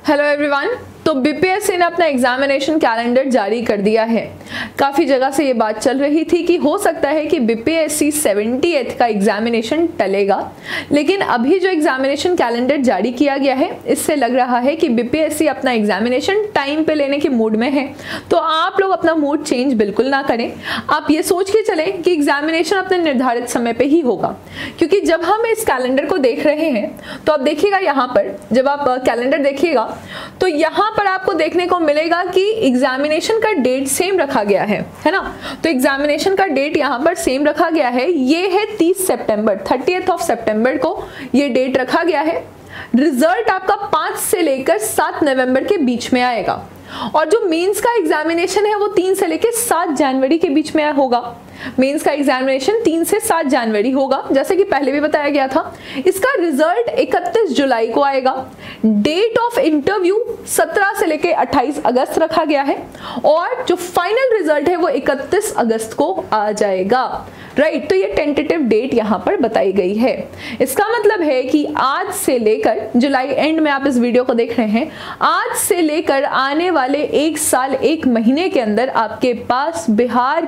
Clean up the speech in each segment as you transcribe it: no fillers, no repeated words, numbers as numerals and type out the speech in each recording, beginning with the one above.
Hello everyone. तो BPSC ने अपना एग्जामिनेशन कैलेंडर जारी कर दिया है। काफ़ी जगह से ये बात चल रही थी कि हो सकता है कि बीपीएससी 70th का एग्जामिनेशन टलेगा, लेकिन अभी जो एग्जामिनेशन कैलेंडर जारी किया गया है इससे लग रहा है कि बीपीएससी अपना एग्जामिनेशन टाइम पे लेने के मूड में है। तो आप लोग अपना मूड चेंज बिल्कुल ना करें। आप ये सोच के चलें कि एग्जामिनेशन अपने निर्धारित समय पे ही होगा, क्योंकि जब हम इस कैलेंडर को देख रहे हैं तो आप देखिएगा यहाँ पर, जब आप कैलेंडर देखिएगा तो यहाँ पर आपको देखने को मिलेगा कि एग्जामिनेशन का डेट सेम रखा गया है ना। तो एग्जामिनेशन का डेट यहाँ पर सेम रखा गया है, ये है 30 सितंबर, 30th ऑफ सितंबर को ये डेट रखा गया है। रिजल्ट आपका 5 से लेकर 7 नवंबर के बीच में आएगा, और जो मेंस का एग्जामिनेशन है वो 3 से लेकर 7 जनवरी के बीच में होगा। मेंस का एग्जामिनेशन 3 से 7 जनवरी होगा, जैसे कि पहले भी बताया गया था। इसका रिजल्ट 31 जुलाई को आएगा। डेट ऑफ इंटरव्यू 17 से लेकर 28 अगस्त रखा गया है, और जो फाइनल रिजल्ट है वो 31 अगस्त को आ जाएगा। राइट, तो ये टेंटेटिव डेट यहाँ पर बताई गई है। इसका मतलब है कि आज से लेकर, जुलाई एंड में आप इस वीडियो को देख रहे हैं, आज से लेकर आने वाले 1 साल 1 महीने के अंदर आपके पास बिहार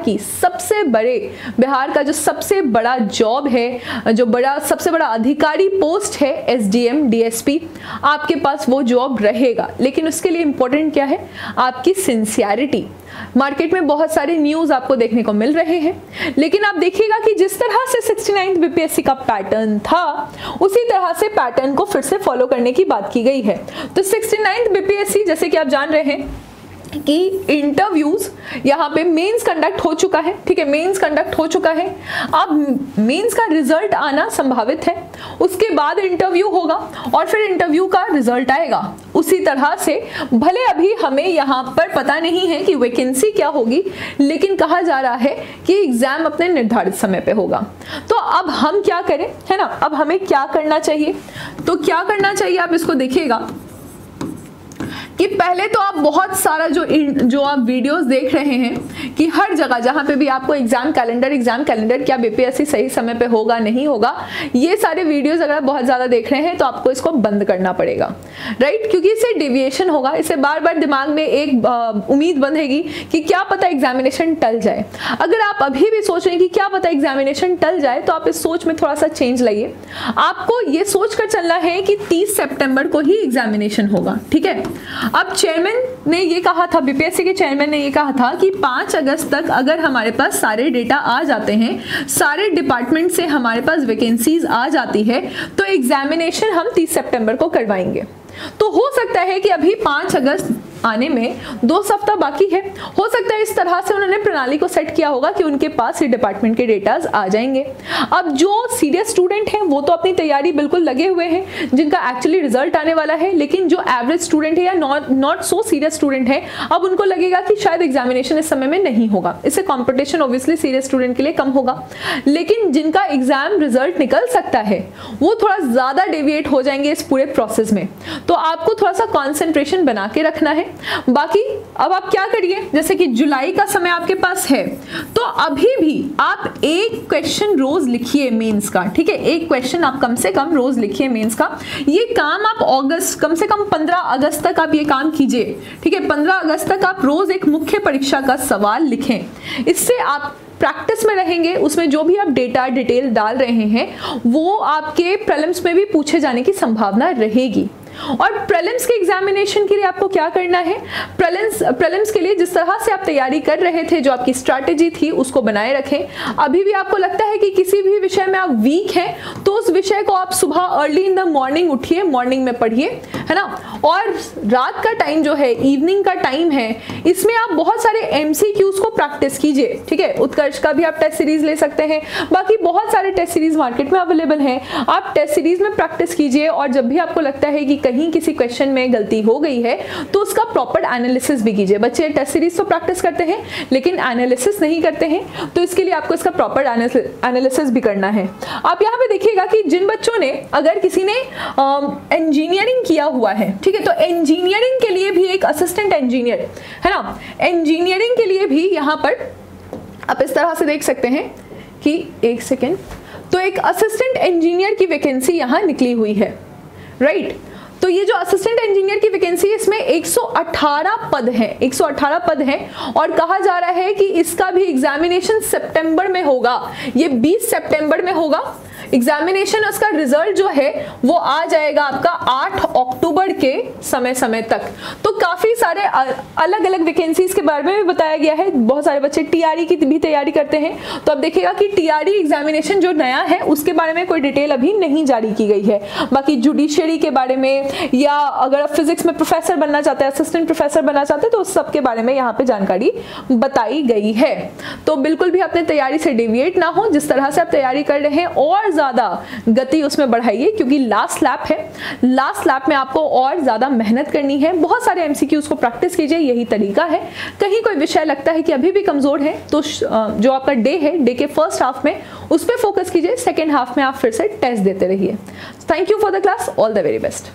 का जो सबसे बड़ा जॉब है, जो सबसे बड़ा अधिकारी पोस्ट है एसडीएम डीएसपी, आपके पास वो जॉब रहेगा। लेकिन उसके लिए इंपॉर्टेंट क्या है? आपकी सिंसियरिटी। मार्केट में बहुत सारे न्यूज आपको देखने को मिल रहे हैं, लेकिन आप देखिएगा कि जिस तरह से 69th बीपीएससी का पैटर्न था उसी तरह से पैटर्न को फिर से फॉलो करने की बात की गई है। तो 69th बीपीएससी, जैसे कि आप जान रहे हैं कि इंटरव्यूज यहाँ पे मेंस कंडक्ट हो चुका है। ठीक है, मेंस कंडक्ट हो चुका है। अब मेंस का रिजल्ट आना संभावित है, उसके बाद इंटरव्यू होगा और फिर इंटरव्यू का रिजल्ट आएगा। उसी तरह से भले अभी हमें यहाँ पर पता नहीं है कि वैकेंसी क्या होगी, लेकिन कहा जा रहा है कि एग्जाम अपने निर्धारित समय पे होगा। तो अब हम क्या करें, है ना? अब हमें क्या करना चाहिए? तो क्या करना चाहिए आप इसको देखिएगा कि पहले तो आप बहुत सारा जो आप वीडियोस देख रहे हैं कि हर जगह जहां पे भी आपको एग्जाम कैलेंडर क्या बीपीएससी सही समय पे होगा नहीं होगा, ये सारे वीडियोस अगर आप बहुत ज्यादा देख रहे हैं तो आपको इसको बंद करना पड़ेगा। राइट, क्योंकि इससे डेविएशन होगा, इससे बार बार दिमाग में एक उम्मीद बंधेगी कि क्या पता एग्जामिनेशन टल जाए। अगर आप अभी भी सोच रहे हैं कि क्या पता एग्जामिनेशन टल जाए, तो आप इस सोच में थोड़ा सा चेंज लाइए। आपको ये सोच कर चलना है कि 30 सितंबर को ही एग्जामिनेशन होगा। ठीक है, अब चेयरमैन ने ये कहा था, बीपीएससी के चेयरमैन ने ये कहा था कि 5 अगस्त तक अगर हमारे पास सारे डेटा आ जाते हैं, सारे डिपार्टमेंट से हमारे पास वैकेंसीज आ जाती है, तो एग्जामिनेशन हम 30 सितंबर को करवाएंगे। तो हो सकता है कि अभी 5 अगस्त आने में 2 सप्ताह बाकी है। हो सकता है इस तरह से उन्होंने प्रणाली को सेट किया होगा कि उनके पास ये डिपार्टमेंट के डेटाज आ जाएंगे। अब जो सीरियस स्टूडेंट हैं वो तो अपनी तैयारी बिल्कुल लगे हुए हैं, जिनका एक्चुअली रिजल्ट आने वाला है, लेकिन जो एवरेज स्टूडेंट है या नॉट सो सीरियस स्टूडेंट है, अब उनको लगेगा कि शायद एग्जामिनेशन इस समय में नहीं होगा। इससे कॉम्पिटिशन ऑब्वियसली सीरियस स्टूडेंट के लिए कम होगा, लेकिन जिनका एग्जाम रिजल्ट निकल सकता है वो थोड़ा ज्यादा डेविएट हो जाएंगे इस पूरे प्रोसेस में। तो आपको थोड़ा सा कॉन्सेंट्रेशन बना के रखना है। बाकी अब आप क्या करिए, जैसे कि जुलाई का समय आपके पास है, तो अभी भी आप एक क्वेश्चन रोज लिखिए मेंस का। ठीक है, एक क्वेश्चन आप कम से कम रोज लिखिए मेंस का। ये काम आप कम से कम 15 अगस्त तक आप ये काम कीजिए। ठीक है, 15 अगस्त तक आप रोज एक मुख्य परीक्षा का सवाल लिखें। इससे आप प्रैक्टिस में रहेंगे, उसमें जो भी आप डिटेल डाल रहे हैं वो आपके प्रीलिम्स में भी पूछे जाने की संभावना रहेगी। और प्रीलिम्स के एग्जामिनेशन के लिए आपको क्या करना है? प्रीलिम्स के लिए जिस तरह से आप तैयारी कर रहे थे, जो आपकी स्ट्रैटेजी थी, उसको बनाए रखें। अभी भी आपको लगता है कि किसी भी विषय में आप वीक हैं, तो उस विषय को आप सुबह अर्ली इन द मॉर्निंग उठिए, मॉर्निंग में पढ़िए, है ना। और रात का टाइम जो है, इवनिंग का टाइम है, इसमें आप बहुत सारे एमसीक्यूज को प्रैक्टिस कीजिए। ठीक है, उत्कर्ष का भी आप टेस्ट सीरीज ले सकते हैं, बाकी बहुत सारे टेस्ट सीरीज मार्केट में अवेलेबल हैं। आप टेस्ट सीरीज में प्रैक्टिस कीजिए, और जब भी आपको लगता है कि कहीं किसी क्वेश्चन में गलती हो गई है तो उसका प्रॉपर एनालिसिस भी कीजिए। बच्चे टेस्ट सीरीज तो प्रैक्टिस करते हैं लेकिन एनालिसिस नहीं करते हैं, तो इसके लिए आपको इसका प्रॉपर एनालिसिस भी करना है। आप यहाँ पे देखिएगा कि जिन बच्चों ने, अगर किसी ने इंजीनियरिंग किया हुआ है, ठीक है, तो इंजीनियरिंग के लिए भी एक असिस्टेंट इंजीनियर, है ना, इंजीनियरिंग के लिए भी यहाँ पर आप इस तरह से देख सकते हैं कि एक सेकेंड, तो एक असिस्टेंट इंजीनियर की वैकेंसी यहाँ निकली हुई है। राइट, तो ये जो असिस्टेंट इंजीनियर की वैकेंसी, इसमें 118 पद हैं, 118 पद हैं और कहा जा रहा है कि इसका भी एग्जामिनेशन सितंबर में होगा, ये 20 सितंबर में होगा एग्जामिनेशन। उसका रिजल्ट जो है वो आ जाएगा आपका 8 अक्टूबर के समय तक। तो काफी सारे अलग अलग वैकेंसीज के बारे में भी बताया गया है। बहुत सारे बच्चे टीआरई की भी तैयारी करते हैं, तो अब देखिएगा कि टीआरई एग्जामिनेशन जो नया है उसके बारे में कोई डिटेल अभी नहीं जारी की गई है। बाकी जुडिशियरी के बारे में, या अगर आप फिजिक्स में प्रोफेसर बनना चाहते हैं, असिस्टेंट प्रोफेसर बनना चाहते हैं, तो उस सब के बारे में यहाँ पे जानकारी बताई गई है। तो बिल्कुल भी अपने तैयारी से डिविएट ना हो, जिस तरह से आप तैयारी कर रहे हैं और ज्यादा गति उसमें बढ़ाइए, क्योंकि लास्ट लैप है, लास्ट लैप में आपको और ज्यादा मेहनत करनी है। बहुत सारे एमसीक्यूज को प्रैक्टिस कीजिए, यही तरीका है। कहीं कोई विषय लगता है कि अभी भी कमजोर है, तो जो आपका डे है, डे के फर्स्ट हाफ में उस पर फोकस कीजिए, सेकेंड हाफ में आप फिर से टेस्ट देते रहिए। Thank you for the class, all the very best.